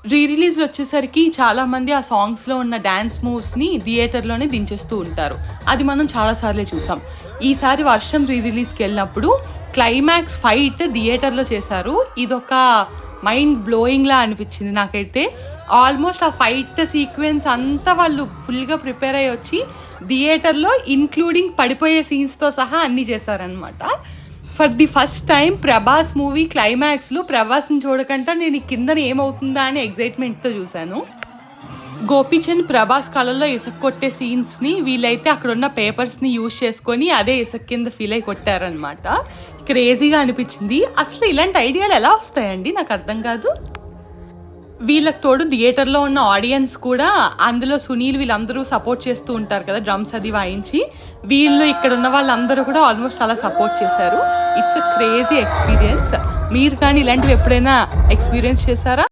రీ రిలీజ్‌లు వచ్చేసరికి చాలామంది ఆ సాంగ్స్‌లో ఉన్న డాన్స్ మూవ్స్‌ని థియేటర్‌లోనే దించేస్తూ ఉంటారు. అది మనం చాలా సార్లే చూసాం. ఈసారి 'వర్షం' రీ రిలీజ్‌కెళ్ళినప్పుడు క్లైమాక్స్ ఫైట్ థియేటర్‌లో చేశారు. ఇదొక మైండ్ బ్లోయింగ్‌లా అనిపించింది నాకైతే. ఆల్మోస్ట్ ఆ ఫైట్ సీక్వెన్స్ అంతా వాళ్ళు ఫుల్‌గా ప్రిపేర్ అయ్యి వచ్చి థియేటర్‌లో ఇంక్లూడింగ్ పడిపోయే సీన్స్‌తో సహా అన్నీ చేశారనమాట. For the first time Prabhas movie క్లైమాక్స్‌లో ప్రభాస్‌ని చూడకంట నేను ఈ కిందన ఏమవుతుందా అని ఎక్సైట్‌మెంట్‌తో చూశాను. గోపీచంద్ ప్రభాస్ కళ్ళలో ఇసుక కొట్టే సీన్స్‌ని వీళ్ళైతే అక్కడున్న పేపర్స్‌ని యూజ్ చేసుకొని అదే ఇసుక కింద ఫీల్ అయ్యి కొట్టారనమాట. క్రేజీగా అనిపించింది. అసలు ఇలాంటి ఐడియాలు ఎలా వస్తాయండి? నాకు అర్థం కాదు. వీళ్ళకి తోడు థియేటర్‌లో ఉన్న ఆడియన్స్ కూడా అందులో సునీల్ వీళ్ళందరూ సపోర్ట్ చేస్తూ ఉంటారు కదా! డ్రమ్స్ అది వాయించి. వీళ్ళు ఇక్కడున్న వాళ్ళందరూ కూడా ఆల్మోస్ట్ అలా సపోర్ట్ చేశారు. It's a crazy experience. మీరు కానీ ఇలాంటివి ఎప్పుడైనా ఎక్స్‌పీరియన్స్ చేశారా?